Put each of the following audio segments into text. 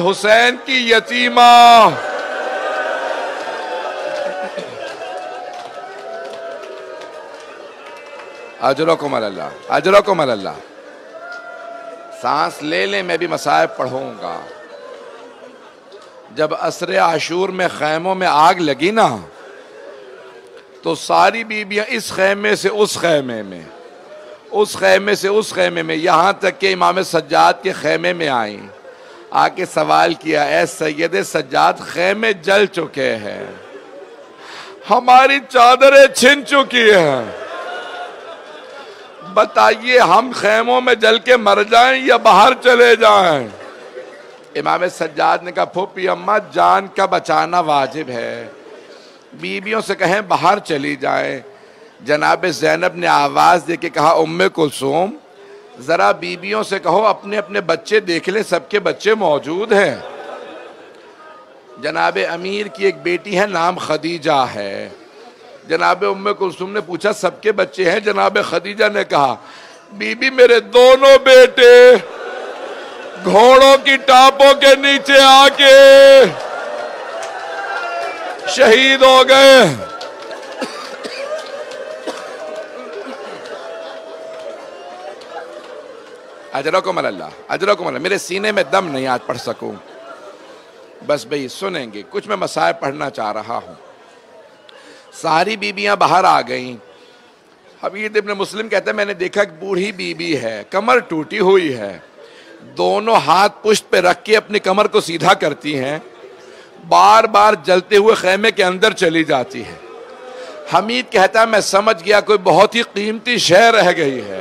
حسین کی یتیمہ اجرکم اللہ، اجرکم اللہ۔ سانس لے لیں، میں بھی مصائب پڑھوں گا۔ جب عصر عاشور میں خیموں میں آگ لگی نا تو ساری بیویاں اس خیمے سے اس خیمے میں، اس خیمے سے اس خیمے میں، یہاں تک کہ امام سجاد کے خیمے میں آئیں، آ کے سوال کیا، اے سید سجاد خیمے جل چکے ہیں، ہماری چادریں چھن چکی ہیں، بتائیے ہم خیموں میں جل کے مر جائیں یا باہر چلے جائیں؟ امام سجاد نے کہا پھوپھی اماں جان کا بچانا واجب ہے، بیویوں سے کہیں باہر چلی جائیں۔ جناب زینب نے آواز دے کے کہا ام کلثوم ذرا بیویوں سے کہو اپنے اپنے بچے دیکھ لیں، سب کے بچے موجود ہیں۔ جناب امیر کی ایک بیٹی ہے، نام خدیجہ ہے۔ جناب ام کلثوم نے پوچھا سب کے بچے ہیں؟ جناب خدیجہ نے کہا بی بی میرے دونوں بیٹے گھوڑوں کی ٹاپوں کے نیچے آ کے شہید ہو گئے۔ اجرکم اللہ، اجرکم اللہ۔ میرے سینے میں دم نہیں آج پڑھ سکوں، بس بھئی سنیں گے، کچھ میں مسائل پڑھنا چاہ رہا ہوں۔ ساری بیویاں باہر آ گئیں۔ حبیب ابن مسلم کہتا ہے میں نے دیکھا ایک بوڑھی بیوی ہے، کمر ٹوٹی ہوئی ہے، دونوں ہاتھ پشت پہ رکھ کے اپنی کمر کو سیدھا کرتی ہیں، بار بار جلتے ہوئے خیمے کے اندر چلی جاتی ہے۔ حمید کہتا ہے میں سمجھ گیا کوئی بہت ہی قیمتی شے رہ گئی ہے۔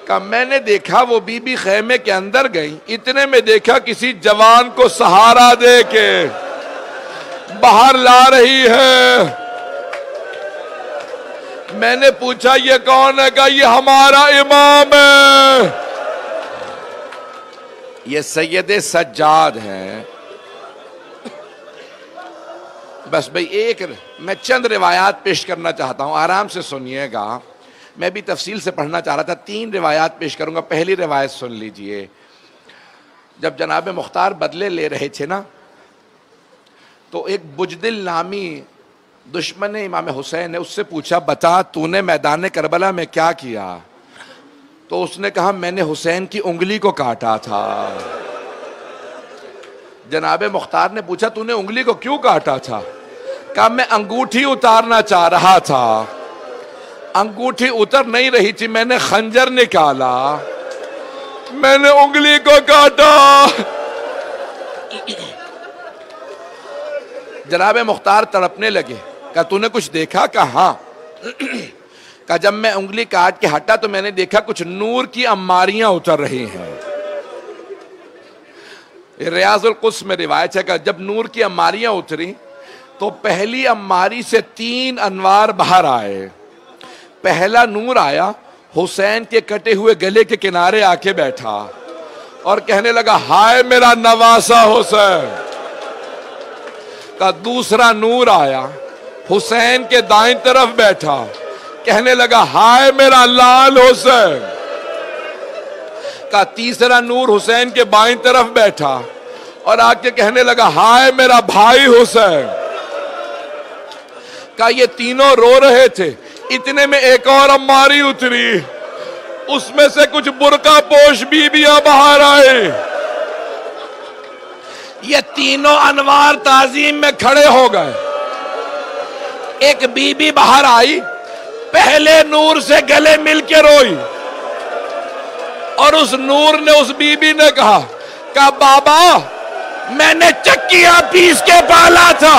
کہ میں نے دیکھا وہ بی بی خیمے کے اندر گئی، اتنے میں دیکھا کسی جوان کو سہارا دے کے باہر لا رہی ہے۔ میں نے پوچھا یہ کون ہے؟ کہا یہ ہمارا امام ہے، یہ سید سجاد ہیں۔ بس بھئی ایک میں چند روایات پیش کرنا چاہتا ہوں، آرام سے سنیے گا، میں بھی تفصیل سے پڑھنا چاہ رہا تھا، 3 روایات پیش کروں گا۔ پہلی روایت سن لیجئے۔ جب جناب مختار بدلے لے رہے تھے نا تو ایک بجدل نامی دشمن امام حسین نے اس سے پوچھا بتا تو نے میدان کربلا میں کیا کیا؟ تو اس نے کہا میں نے حسین کی انگلی کو کاٹا تھا۔ جناب مختار نے پوچھا تو نے انگلی کو کیوں کاٹا تھا؟ کہا میں انگوٹھی اتارنا چاہ رہا تھا، انگوٹھی اتر نہیں رہی تھی، میں نے خنجر نکالا، میں نے انگلی کو کاٹا۔ جناب مختار تڑپنے لگے، کہا تو نے کچھ دیکھا؟ کہا ہاں۔ کہا جب میں انگلی کاٹ کے ہٹا تو میں نے دیکھا کچھ نور کی اماریاں اتر رہی ہیں۔ ریاض القدس میں روایت ہے کہ جب نور کی اماریاں اتری تو پہلی اماری سے 3 انوار باہر آئے۔ پہلا نور آیا، حسین کے کٹے ہوئے گلے کے کنارے آ کے بیٹھا اور کہنے لگا ہائے میرا نواسا حسین۔ کا دوسرا نور آیا، حسین کے دائیں طرف بیٹھا، کہنے لگا ہائے میرا لال حسین۔ کا تیسرا نور حسین کے بائیں طرف بیٹھا اور آ کے کہنے لگا ہائے میرا بھائی حسین۔ کا یہ تینوں رو رہے تھے، اتنے میں ایک اور اماری اتری، اس میں سے کچھ برقع پوش بیویاں باہر آئے۔ یہ تینوں انوار تعظیم میں کھڑے ہو گئے۔ ایک بی بی باہر آئی، پہلے نور سے گلے مل کے روئی اور اس نور نے اس بی بی نے کہا بابا میں نے چکیاں پیس کے پالا تھا۔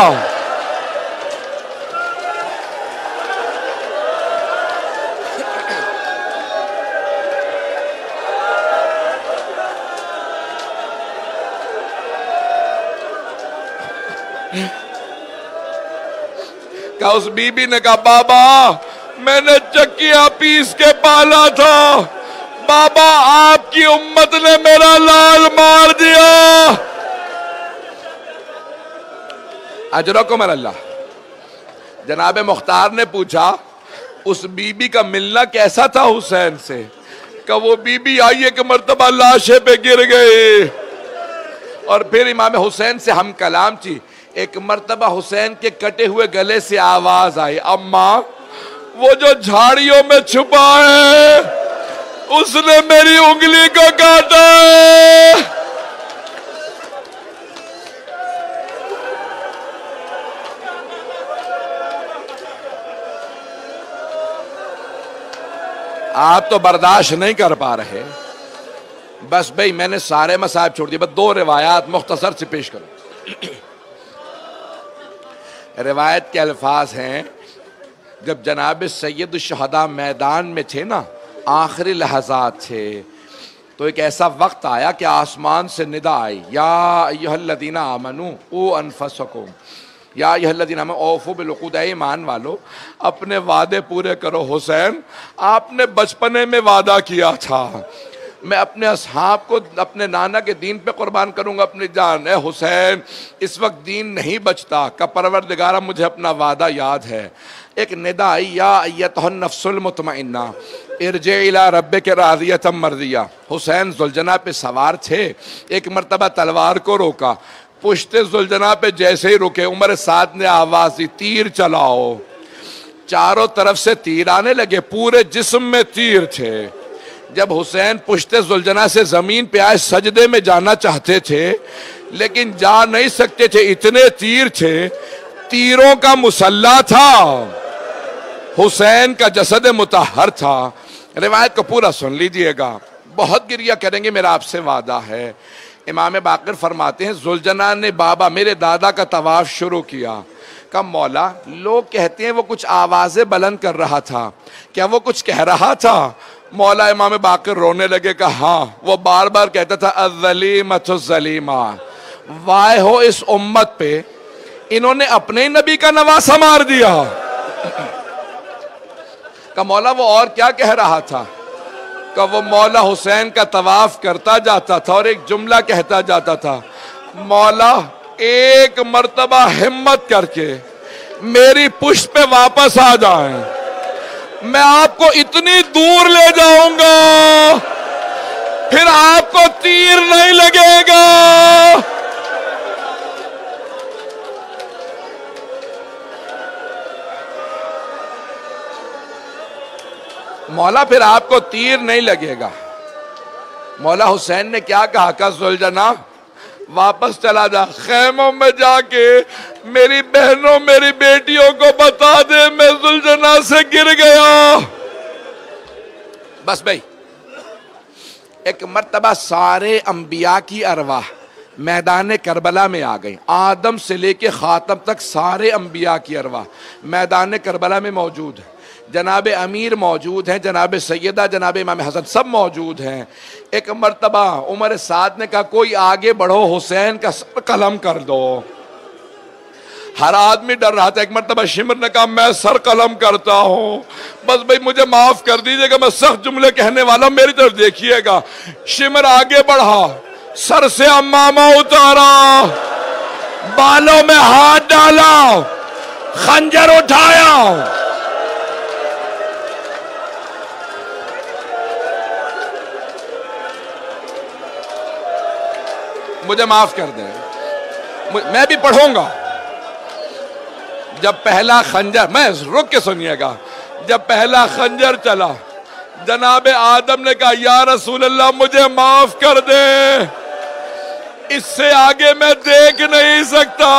کہا اس بی بی نے کہا بابا میں نے چکیاں پیس کے پالا تھا، بابا آپ کی امت نے میرا لال مار دیا۔ اجرکم اللہ۔ جناب مختار نے پوچھا اس بی بی کا ملنا کیسا تھا حسین سے؟ کہ وہ بی بی آئی ایک مرتبہ لاشے پہ گر گئی، اور پھر امام حسین سے ہم کلام تھی. ایک مرتبہ حسین کے کٹے ہوئے گلے سے آواز آئی, اماں وہ جو جھاڑیوں میں چھپا ہے اس نے میری انگلی کو کاٹا ہے. آپ تو برداشت نہیں کر پا رہے. بس بھئی میں نے سارے مصائب چھوڑ دیے, بس 2 روایات مختصر سے پیش کروں. روایت کے الفاظ ہیں, جب جناب سید الشہداء میدان میں تھے نا, آخری لحظات تھے, تو ایک ایسا وقت آیا کہ آسمان سے ندا آئی, یا ایھا الذین آمنوا قوا انفسکم, یا ایھا الذین آمنوا اوفوا بالعقود, اے ایمان والو اپنے وعدے پورے کرو. حسین آپ نے بچپنے میں وعدہ کیا تھا میں اپنے اصحاب کو اپنے نانا کے دین پہ قربان کروں گا اپنی جان. اے حسین اس وقت دین نہیں بچتا, کہ پروردگارہ مجھے اپنا وعدہ یاد ہے. ایک ندا آئی, یا ایتھا النفس المطمئنہ ارجعی الی ربک راضیۃ مرضیہ. حسین ذوالجناح پہ سوار تھے, ایک مرتبہ تلوار کو روکا, پشتے ذوالجناح پہ جیسے ہی رکے عمر سعد نے آواز دی, تیر چلاؤ. چاروں طرف سے تیر آنے لگے, پورے جسم میں تیر تھے. جب حسین پشتے ذوالجناح سے زمین پہ آئے, سجدے میں جانا چاہتے تھے لیکن جا نہیں سکتے تھے, اتنے تیر تھے. تیروں کا مسلح تھا, حسین کا جسد مطہر تھا. روایت کو پورا سن لیجئے گا, بہت گریہ کریں گے, میرا آپ سے وعدہ ہے. امام باقر فرماتے ہیں, ذوالجناح نے بابا میرے دادا کا طواف شروع کیا. کہا مولا لوگ کہتے ہیں وہ کچھ آوازیں بلند کر رہا تھا, کیا وہ کچھ کہہ رہا تھا؟ مولا امام باقر رونے لگے. کہا ہاں, وہ بار بار کہتا تھا الظلیمۃ الظلیمہ, وائے ہو اس امت پہ, انہوں نے اپنے ہی نبی کا نواسہ مار دیا. کہ مولا وہ اور کیا کہہ رہا تھا؟ کہ وہ مولا حسین کا طواف کرتا جاتا تھا اور ایک جملہ کہتا جاتا تھا, مولا ایک مرتبہ ہمت کر کے میری پشت پہ واپس آ جائیں, میں آپ کو اتنی دور لے جاؤں گا پھر آپ کو تیر نہیں لگے گا. مولا پھر آپ کو تیر نہیں لگے گا. مولا حسین نے کیا کہا؟ کہ ذوالجناح واپس چلا جا, خیموں میں جا کے میری بہنوں میری بیٹیوں کو بتا دے میں ذوالجناح سے گر گیا. بس بھائی, ایک مرتبہ سارے انبیاء کی ارواح میدان کربلا میں آ گئی. آدم سے لے کے خاتم تک سارے انبیاء کی ارواح میدان کربلا میں موجود ہیں. جناب امیر موجود ہیں, جناب سیدہ جناب امام حسن سب موجود ہیں. ایک مرتبہ عمر سعد نے کہا کوئی آگے بڑھو, حسین کا سر قلم کر دو. ہر آدمی ڈر رہا تھا. ایک مرتبہ شمر نے کہا میں سر قلم کرتا ہوں, بس بھئی مجھے معاف کر دیجئے گا, میں سخت جملے کہنے والا ہوں, میری طرف دیکھیے گا. شمر آگے بڑھا, سر سے عمامہ اتارا, بالوں میں ہاتھ ڈالا, خنجر اٹھایا. مجھے معاف کر دیں, میں بھی پڑھوں گا. جب پہلا خنجر, میں رک کے سنیے گا, جب پہلا خنجر چلا جناب آدم نے کہا یا رسول اللہ مجھے معاف کر دے, اس سے آگے میں دیکھ نہیں سکتا.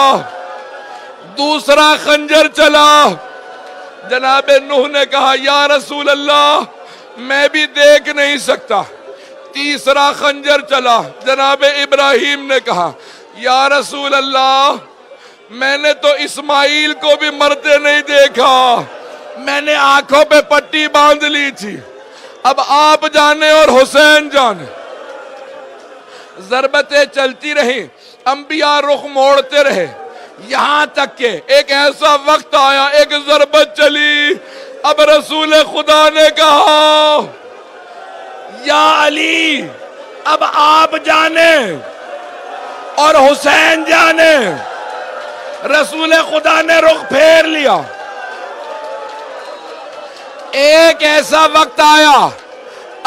دوسرا خنجر چلا, جناب نوح نے کہا یا رسول اللہ میں بھی دیکھ نہیں سکتا. تیسرا خنجر چلا, جناب ابراہیم نے کہا یا رسول اللہ میں نے تو اسماعیل کو بھی مرتے نہیں دیکھا, میں نے آنکھوں پہ پٹی باندھ لی تھی, اب آپ جانے اور حسین جانے. ضربتیں چلتی رہیں, انبیاء رخ موڑتے رہے, یہاں تک کہ ایک ایسا وقت آیا ایک ضربت چلی. اب رسول خدا نے کہا یا علی اب آپ جانے اور حسین جانے. رسول خدا نے رخ پھیر لیا. ایک ایسا وقت آیا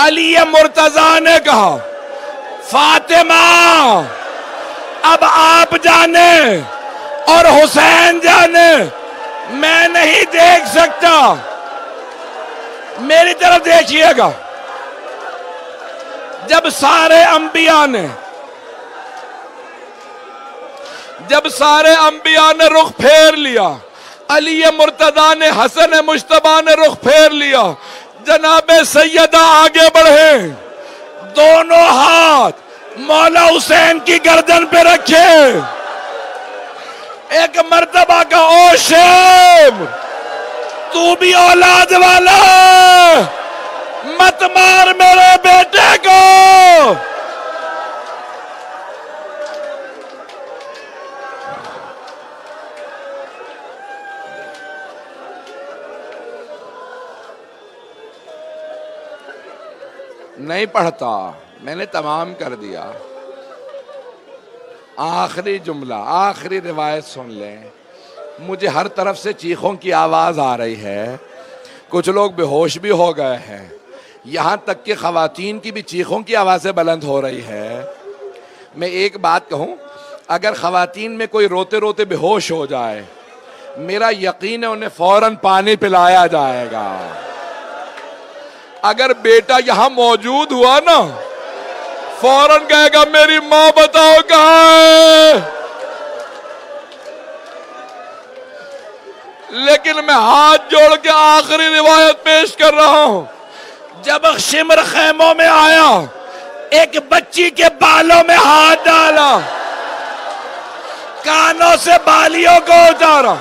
علی مرتضیٰ نے کہا فاطمہ اب آپ جانے اور حسین جانے، میں نہیں دیکھ سکتا. میری طرف دیکھیے گا. جب سارے انبیاء نے رخ پھیر لیا، علی مرتضیٰ نے، حسن مجتبیٰ نے رخ پھیر لیا، جناب سیدہ آگے بڑھے، دونوں ہاتھ مولا حسین کی گردن پہ رکھے، ایک مرتبہ کا او شیب تو بھی اولاد والا، مت مار میرے بیٹے کو. نہیں پڑھتا، میں نے تمام کر دیا. آخری جملہ، آخری روایت سن لیں. مجھے ہر طرف سے چیخوں کی آواز آ رہی ہے، کچھ لوگ بے ہوش بھی ہو گئے ہیں، یہاں تک کہ خواتین کی بھی چیخوں کی آوازیں بلند ہو رہی ہے. میں ایک بات کہوں، اگر خواتین میں کوئی روتے روتے بے ہوش ہو جائے، میرا یقین ہے انہیں فوراً پانی پلایا جائے گا. اگر بیٹا یہاں موجود ہوا نا، فوراً کہے گا میری ماں بتاؤ کہاں ہے. لیکن میں ہاتھ جوڑ کے آخری روایت پیش کر رہا ہوں. جب شمر خیموں میں آیا، ایک بچی کے بالوں میں ہاتھ ڈالا، کانوں سے بالیوں کو اتارا،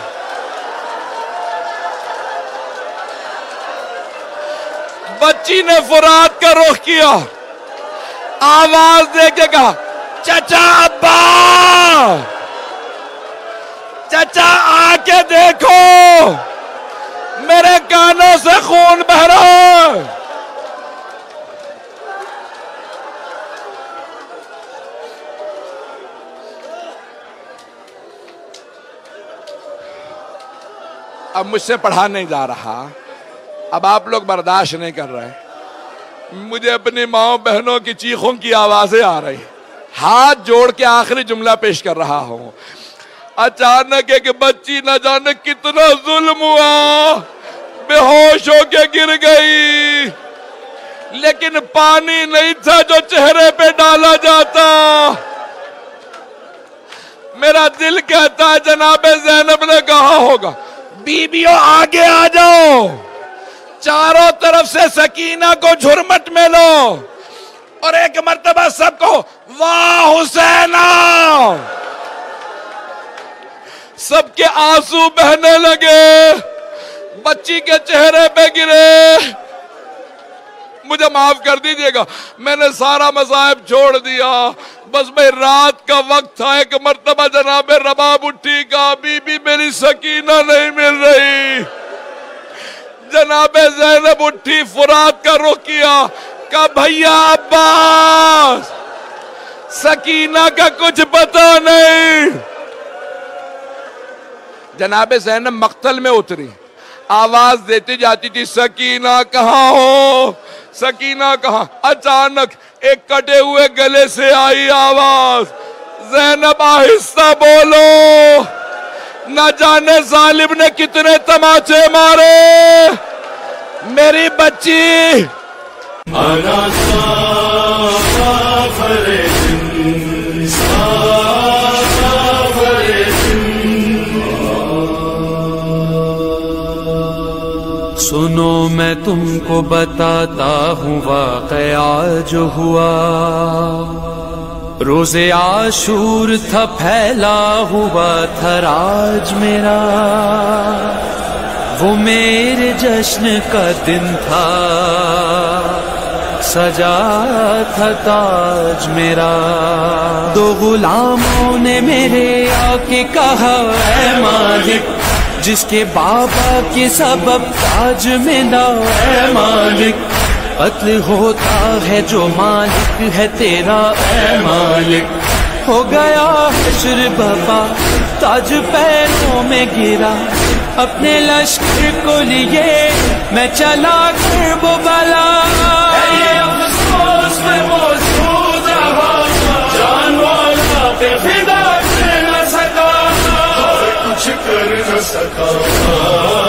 بچی نے فرات کا رخ کیا، آواز دے کے کہا چچا ابا، چچا آ کے دیکھو میرے کانوں سے خون بہ رہا ہے. اب مجھ سے پڑھا نہیں جا رہا، اب آپ لوگ برداشت نہیں کر رہے، مجھے اپنی ماں بہنوں کی چیخوں کی آوازیں آ رہی. ہاتھ جوڑ کے آخری جملہ پیش کر رہا ہوں. اچانک ایک بچی نہ جانے کتنا ظلم ہوا، بے ہوش ہو کے گر گئی، لیکن پانی نہیں تھا جو چہرے پہ ڈالا جاتا. میرا دل کہتا ہے جناب زینب نے کہا ہوگا بیبیوں آگے آ جاؤ، چاروں طرف سے سکینہ کو جھرمٹ میں لو، اور ایک مرتبہ سب کو واہ حسینہ. سب کے آنسو بہنے لگے، بچی کے چہرے پہ گرے. مجھے معاف کر دیجئے گا، میں نے سارا مذاہب چھوڑ دیا، بس میں رات کا وقت تھا. ایک مرتبہ جناب رباب اٹھی، کہا بی بی میری سکینہ نہیں مل رہی. جناب زینب اٹھی، فرات کا رخ کیا، کہا بھیا عباس، سکینہ کا کچھ پتہ نہیں. جناب زینب مقتل میں اتری، آواز دیتی جاتی تھی سکینہ کہاں ہو، سکینہ کہاں. اچانک ایک کٹے ہوئے گلے سے آئی آواز، زینب آہستہ بولو، نہ جانے ظالم نے کتنے تماچے مارے میری بچی. سنو میں تم کو بتاتا ہوں واقعہ جو ہوا. روز عاشور تھا، پھیلا ہوا تھا راج میرا، وہ میرے جشن کا دن تھا، سجا تھا تاج میرا. دو غلاموں نے میرے آ کے کہا اے مالک، جس کے بابا کے سبب تاج ملا اے مالک، قتل ہوتا ہے جو مالک ہے تیرا اے مالک. ہو گیا حشر بابا، تاج پیروں میں گرا، اپنے لشکر کو لیے میں چلا کربلا. افسوس میں موجود رہا، جان والا پہ فدا مصطفیٰ